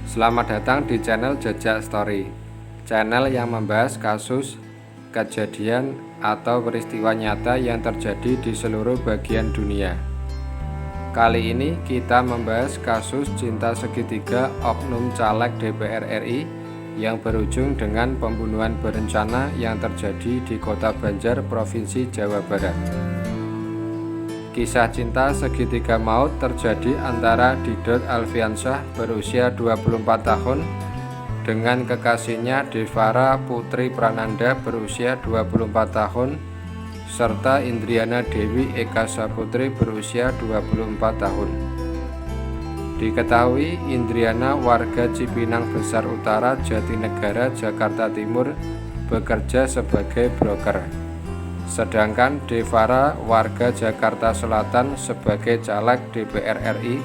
Selamat datang di channel Jejak Story, channel yang membahas kasus, kejadian, atau peristiwa nyata yang terjadi di seluruh bagian dunia. Kali ini kita membahas kasus cinta segitiga oknum caleg DPR RI yang berujung dengan pembunuhan berencana yang terjadi di Kota Banjar, Provinsi Jawa Barat. Kisah cinta segitiga maut terjadi antara Didot Alfiansyah berusia 24 tahun dengan kekasihnya Devara Putri Prananda berusia 24 tahun serta Indriana Dewi Eka Saputri berusia 24 tahun. Diketahui Indriana warga Cipinang Besar Utara, Jatinegara, Jakarta Timur bekerja sebagai broker. Sedangkan Devara warga Jakarta Selatan sebagai caleg DPR RI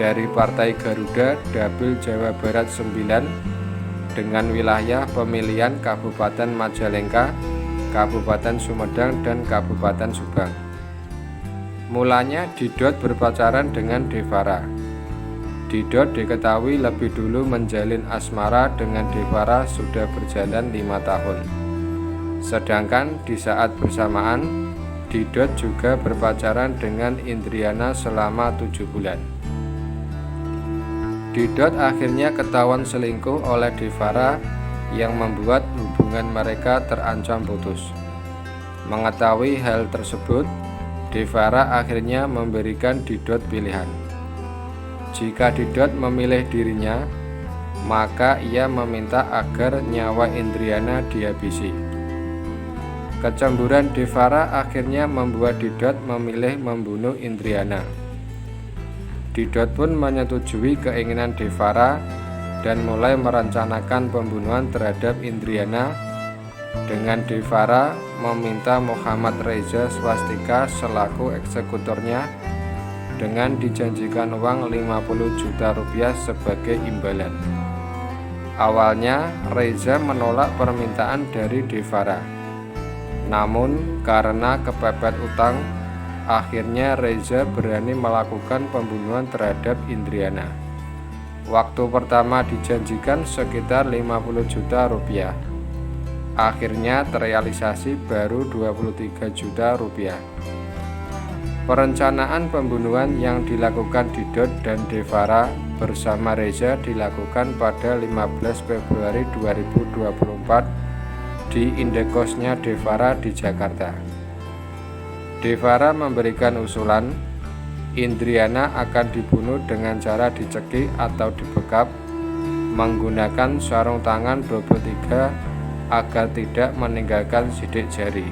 dari Partai Garuda Dapil Jawa Barat 9 dengan wilayah pemilihan Kabupaten Majalengka, Kabupaten Sumedang, dan Kabupaten Subang. Mulanya Didot berpacaran dengan Devara. Didot diketahui lebih dulu menjalin asmara dengan Devara sudah berjalan 5 tahun. Sedangkan di saat bersamaan, Didot juga berpacaran dengan Indriana selama 7 bulan. Didot akhirnya ketahuan selingkuh oleh Devara yang membuat hubungan mereka terancam putus. Mengetahui hal tersebut, Devara akhirnya memberikan Didot pilihan. Jika Didot memilih dirinya, maka ia meminta agar nyawa Indriana dihabisi. Kecemburuan Devara akhirnya membuat Didot memilih membunuh Indriana. Didot pun menyetujui keinginan Devara dan mulai merencanakan pembunuhan terhadap Indriana dengan Devara meminta Muhammad Reza Swastika selaku eksekutornya dengan dijanjikan uang 50 juta rupiah sebagai imbalan. Awalnya Reza menolak permintaan dari Devara. Namun karena kepepet utang, akhirnya Reza berani melakukan pembunuhan terhadap Indriana. Waktu pertama dijanjikan sekitar 50 juta rupiah. Akhirnya terrealisasi baru 23 juta rupiah. Perencanaan pembunuhan yang dilakukan Didot dan Devara bersama Reza dilakukan pada 15 Februari 2024 di indekosnya Devara di Jakarta. Devara memberikan usulan Indriana akan dibunuh dengan cara dicekik atau dibekap menggunakan sarung tangan double 3 agar tidak meninggalkan sidik jari,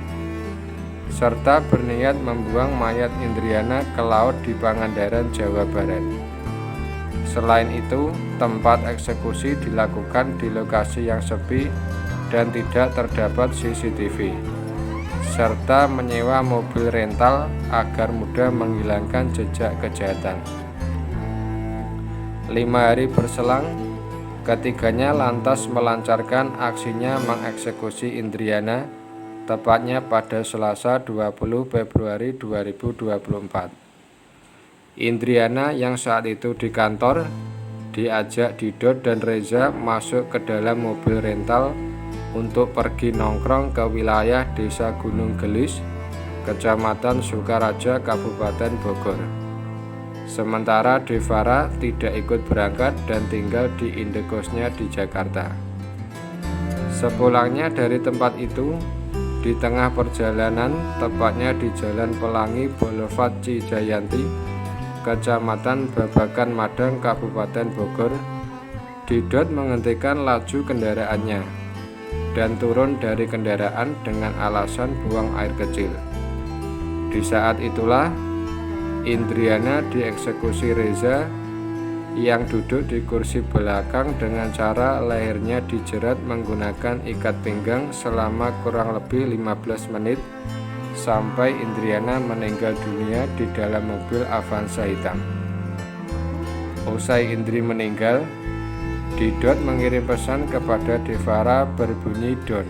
serta berniat membuang mayat Indriana ke laut di Pangandaran, Jawa Barat. Selain itu, tempat eksekusi dilakukan di lokasi yang sepi dan tidak terdapat CCTV, serta menyewa mobil rental agar mudah menghilangkan jejak kejahatan. 5 hari berselang, ketiganya lantas melancarkan aksinya mengeksekusi Indriana, tepatnya pada Selasa 20 Februari 2024. Indriana yang saat itu di kantor diajak Didot dan Reza masuk ke dalam mobil rental untuk pergi nongkrong ke wilayah Desa Gunung Gelis, Kecamatan Sukaraja, Kabupaten Bogor. Sementara Devara tidak ikut berangkat dan tinggal di indekosnya di Jakarta. Sepulangnya dari tempat itu, di tengah perjalanan, tepatnya di Jalan Pelangi Boulevard Cijayanti, Kecamatan Babakan Madang, Kabupaten Bogor, Didot menghentikan laju kendaraannya dan turun dari kendaraan dengan alasan buang air kecil. Di saat itulah Indriana dieksekusi Reza yang duduk di kursi belakang dengan cara lehernya dijerat menggunakan ikat pinggang selama kurang lebih 15 menit sampai Indriana meninggal dunia di dalam mobil Avanza hitam. Usai Indri meninggal, Didot mengirim pesan kepada Devara berbunyi Don.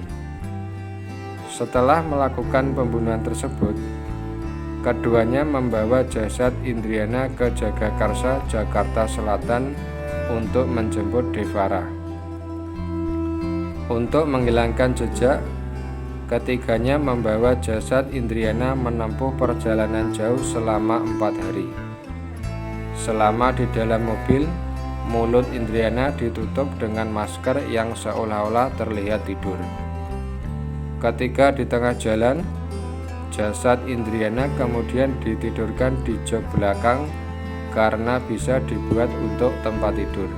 Setelah melakukan pembunuhan tersebut, keduanya membawa jasad Indriana ke Jagakarsa, Jakarta Selatan untuk menjemput Devara. Untuk menghilangkan jejak, ketiganya membawa jasad Indriana menempuh perjalanan jauh selama 4 hari. Selama di dalam mobil, mulut Indriana ditutup dengan masker yang seolah-olah terlihat tidur. Ketika di tengah jalan, jasad Indriana kemudian ditidurkan di jok belakang karena bisa dibuat untuk tempat tidur.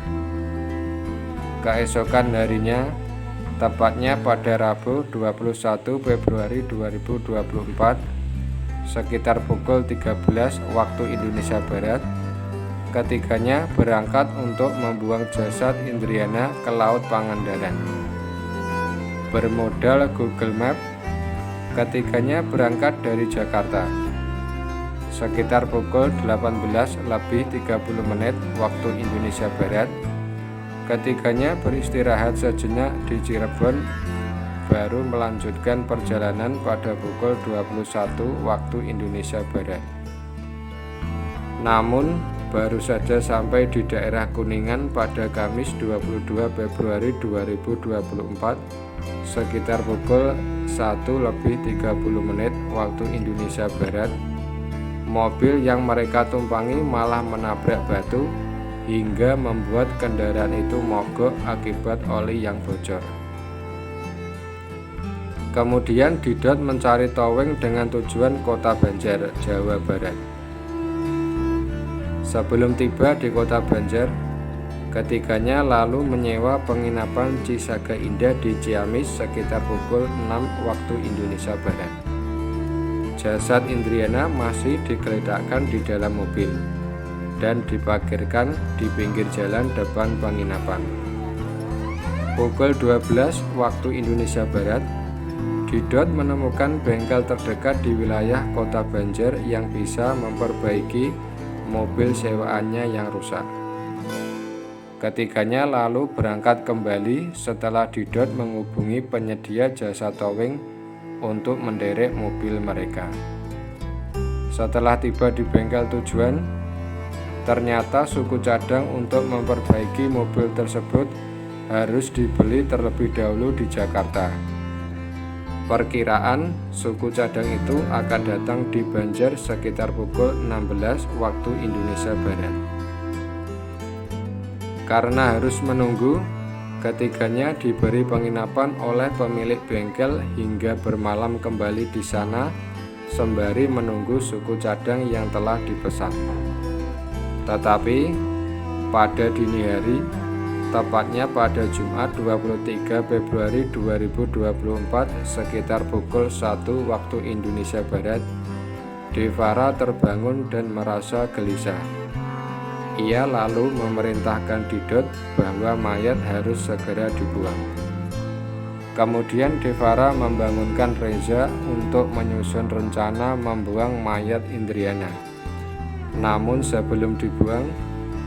Keesokan harinya, tepatnya pada Rabu 21 Februari 2024, sekitar pukul 13 waktu Indonesia Barat, ketiganya berangkat untuk membuang jasad Indriana ke Laut Pangandaran. Bermodal Google Map, ketiganya berangkat dari Jakarta. Sekitar pukul 18:30 waktu Indonesia Barat, ketiganya beristirahat sejenak di Cirebon, baru melanjutkan perjalanan pada pukul 21 waktu Indonesia Barat. Namun, baru saja sampai di daerah Kuningan pada Kamis 22 Februari 2024, sekitar pukul 1:30 waktu Indonesia Barat, mobil yang mereka tumpangi malah menabrak batu hingga membuat kendaraan itu mogok akibat oli yang bocor. Kemudian Didot mencari towing dengan tujuan Kota Banjar, Jawa Barat. Sebelum tiba di Kota Banjar, ketiganya lalu menyewa penginapan Cisaga Indah di Ciamis sekitar pukul 6 waktu Indonesia Barat. Jasad Indriana masih digeletakkan di dalam mobil dan diparkirkan di pinggir jalan depan penginapan. Pukul 12 waktu Indonesia Barat, Didot menemukan bengkel terdekat di wilayah Kota Banjar yang bisa memperbaiki mobil sewaannya yang rusak. Ketiganya lalu berangkat kembali setelah Didot menghubungi penyedia jasa towing untuk menderek mobil mereka. Setelah tiba di bengkel tujuan, ternyata suku cadang untuk memperbaiki mobil tersebut harus dibeli terlebih dahulu di Jakarta. Perkiraan suku cadang itu akan datang di Banjar sekitar pukul 16 waktu Indonesia Barat. Karena harus menunggu, ketiganya diberi penginapan oleh pemilik bengkel hingga bermalam kembali di sana sembari menunggu suku cadang yang telah dipesan. Tetapi pada dini hari, tepatnya pada Jumat 23 Februari 2024 sekitar pukul 1 waktu Indonesia Barat, Devara terbangun dan merasa gelisah. Ia lalu memerintahkan Didot bahwa mayat harus segera dibuang. Kemudian Devara membangunkan Reza untuk menyusun rencana membuang mayat Indriana. Namun sebelum dibuang,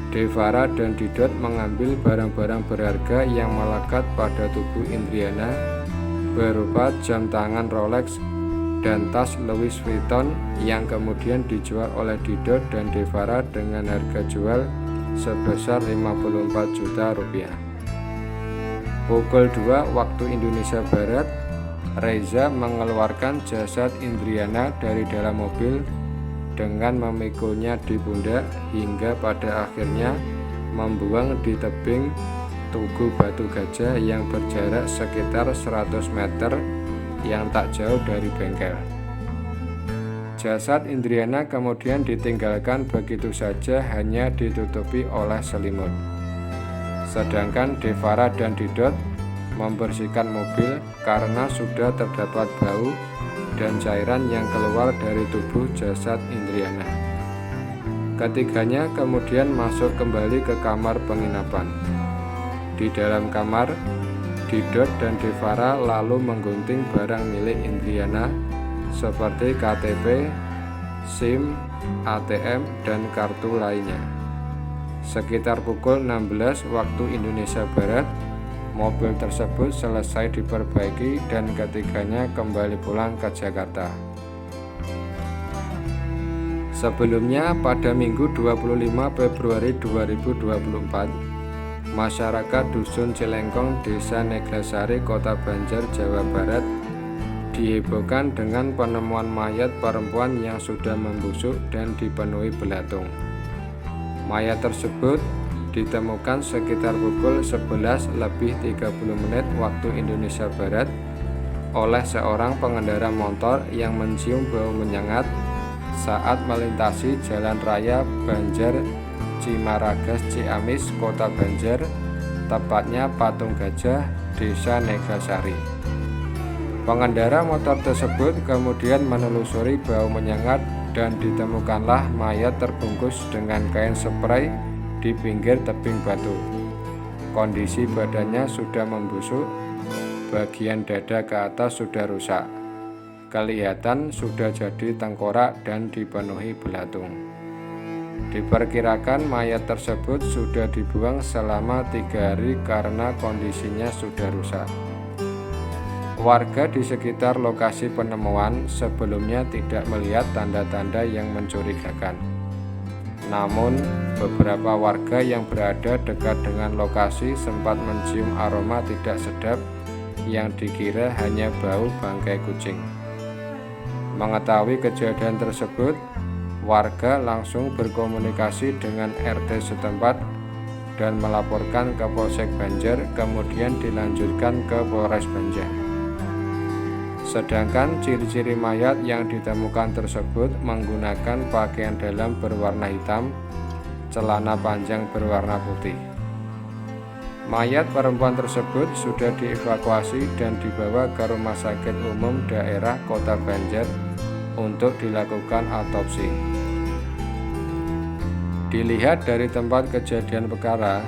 Devara dan Didot mengambil barang-barang berharga yang melekat pada tubuh Indriana berupa jam tangan Rolex dan tas Louis Vuitton yang kemudian dijual oleh Didot dan Devara dengan harga jual sebesar 54 juta rupiah. Pukul 2 waktu Indonesia Barat, Reza mengeluarkan jasad Indriana dari dalam mobil dengan memikulnya di pundak hingga pada akhirnya membuang di tebing Tugu Batu Gajah yang berjarak sekitar 100 meter yang tak jauh dari bengkel. Jasad Indriana kemudian ditinggalkan begitu saja hanya ditutupi oleh selimut. Sedangkan Devara dan Didot membersihkan mobil karena sudah terdapat bau dan cairan yang keluar dari tubuh jasad Indriana. Ketiganya kemudian masuk kembali ke kamar penginapan. Di dalam kamar, Didot dan Devara lalu menggunting barang milik Indriana seperti KTP, SIM, ATM, dan kartu lainnya. Sekitar pukul 16 waktu Indonesia Barat, Mobil tersebut selesai diperbaiki dan ketiganya kembali pulang ke Jakarta. Sebelumnya pada Minggu 25 Februari 2024, masyarakat Dusun Cilengkong, Desa Neglasari, Kota Banjar, Jawa Barat dihebohkan dengan penemuan mayat perempuan yang sudah membusuk dan dipenuhi belatung. Mayat tersebut ditemukan sekitar pukul 11:30 waktu Indonesia Barat oleh seorang pengendara motor yang mencium bau menyengat saat melintasi Jalan Raya Banjar Cimaragas Ciamis, Kota Banjar, tepatnya Patung Gajah, Desa Neglasari. Pengendara motor tersebut kemudian menelusuri bau menyengat dan ditemukanlah mayat terbungkus dengan kain spray di pinggir tebing batu. Kondisi badannya sudah membusuk, bagian dada ke atas sudah rusak. Kelihatan sudah jadi tengkorak dan dipenuhi belatung. Diperkirakan mayat tersebut sudah dibuang selama 3 hari karena kondisinya sudah rusak. Warga di sekitar lokasi penemuan sebelumnya tidak melihat tanda-tanda yang mencurigakan. Namun, beberapa warga yang berada dekat dengan lokasi sempat mencium aroma tidak sedap yang dikira hanya bau bangkai kucing. Mengetahui kejadian tersebut, warga langsung berkomunikasi dengan RT setempat dan melaporkan ke Polsek Banjar, kemudian dilanjutkan ke Polres Banjar. Sedangkan ciri-ciri mayat yang ditemukan tersebut menggunakan pakaian dalam berwarna hitam, celana panjang berwarna putih. Mayat perempuan tersebut sudah dievakuasi dan dibawa ke Rumah Sakit Umum Daerah Kota Banjar untuk dilakukan autopsi. Dilihat dari tempat kejadian perkara,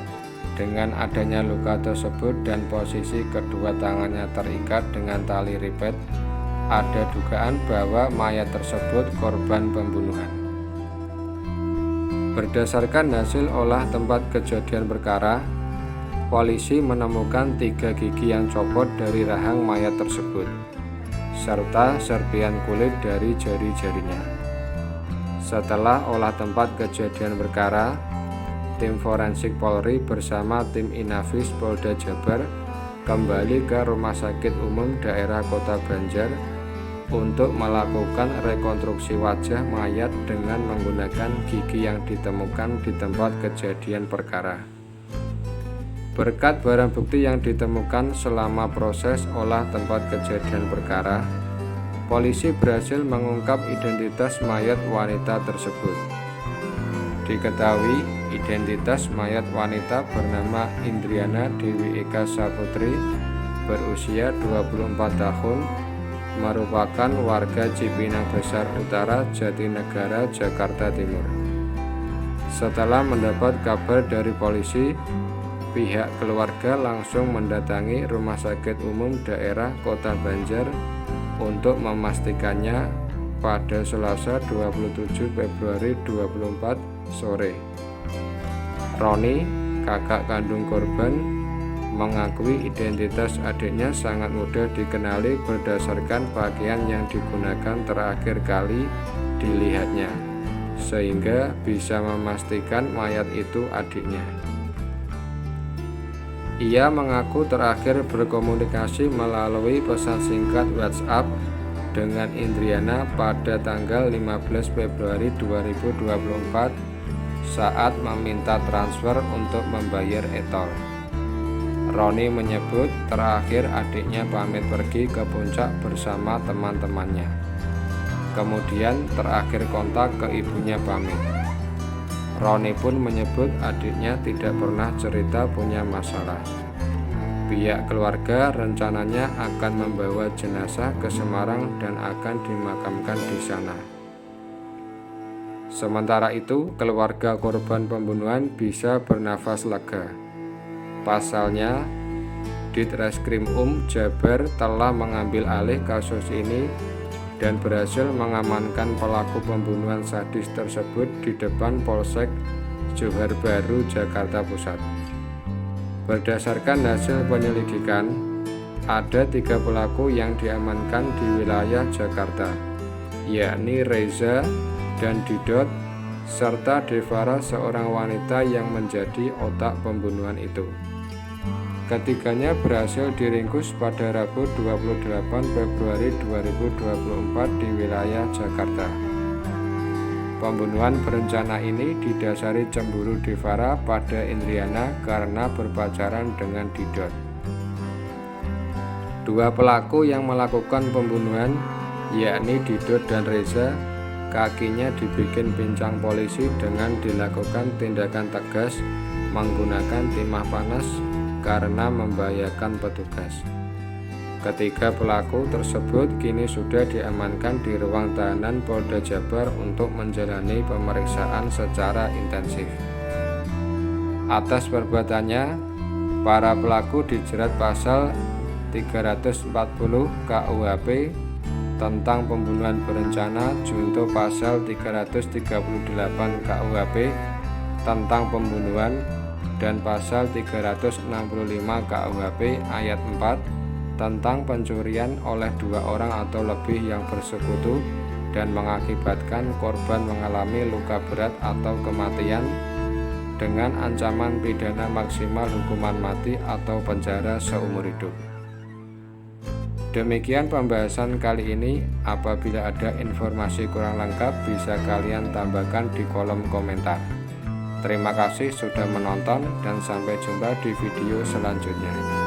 dengan adanya luka tersebut dan posisi kedua tangannya terikat dengan tali ripet, ada dugaan bahwa mayat tersebut korban pembunuhan. Berdasarkan hasil olah tempat kejadian perkara, polisi menemukan 3 gigi yang copot dari rahang mayat tersebut, serta serpihan kulit dari jari-jarinya. Setelah olah tempat kejadian perkara, tim forensik Polri bersama tim Inafis Polda Jabar kembali ke Rumah Sakit Umum Daerah Kota Banjar untuk melakukan rekonstruksi wajah mayat dengan menggunakan gigi yang ditemukan di tempat kejadian perkara. Berkat barang bukti yang ditemukan selama proses olah tempat kejadian perkara, polisi berhasil mengungkap identitas mayat wanita tersebut. Diketahui identitas mayat wanita bernama Indriana Dewi Eka Saputri, berusia 24 tahun, merupakan warga Cipinang Besar Utara, Jatinegara, Jakarta Timur. Setelah mendapat kabar dari polisi, pihak keluarga langsung mendatangi Rumah Sakit Umum Daerah Kota Banjar untuk memastikannya pada Selasa 27 Februari 2024 sore. Roni, kakak kandung korban, mengakui identitas adiknya sangat mudah dikenali berdasarkan pakaian yang digunakan terakhir kali dilihatnya, sehingga bisa memastikan mayat itu adiknya. Ia mengaku terakhir berkomunikasi melalui pesan singkat WhatsApp dengan Indriana pada tanggal 15 Februari 2024 saat meminta transfer untuk membayar e-tol. Roni menyebut terakhir adiknya pamit pergi ke puncak bersama teman-temannya. Kemudian terakhir kontak ke ibunya pamit. Roni pun menyebut adiknya tidak pernah cerita punya masalah. Pihak keluarga rencananya akan membawa jenazah ke Semarang dan akan dimakamkan di sana. Sementara itu, keluarga korban pembunuhan bisa bernafas lega. Pasalnya, Ditreskrim Jabar telah mengambil alih kasus ini dan berhasil mengamankan pelaku pembunuhan sadis tersebut di depan Polsek Johar Baru, Jakarta Pusat. Berdasarkan hasil penyelidikan, ada 3 pelaku yang diamankan di wilayah Jakarta, yakni Reza dan Didot, serta Devara, seorang wanita yang menjadi otak pembunuhan itu. Ketiganya berhasil diringkus pada Rabu 28 Februari 2024 di wilayah Jakarta. Pembunuhan berencana ini didasari cemburu Devara pada Indriana karena berpacaran dengan Didot. 2 pelaku yang melakukan pembunuhan, yakni Didot dan Reza, kakinya dibikin pincang polisi dengan dilakukan tindakan tegas menggunakan timah panas karena membahayakan petugas. Ketiga pelaku tersebut kini sudah diamankan di ruang tahanan Polda Jabar untuk menjalani pemeriksaan secara intensif. Atas perbuatannya, para pelaku dijerat pasal 340 KUHP tentang pembunuhan berencana junto pasal 338 KUHP tentang pembunuhan dan pasal 365 KUHP ayat 4 tentang pencurian oleh 2 orang atau lebih yang bersekutu dan mengakibatkan korban mengalami luka berat atau kematian dengan ancaman pidana maksimal hukuman mati atau penjara seumur hidup. Demikian pembahasan kali ini. Apabila ada informasi kurang lengkap, bisa kalian tambahkan di kolom komentar. Terima kasih sudah menonton dan sampai jumpa di video selanjutnya.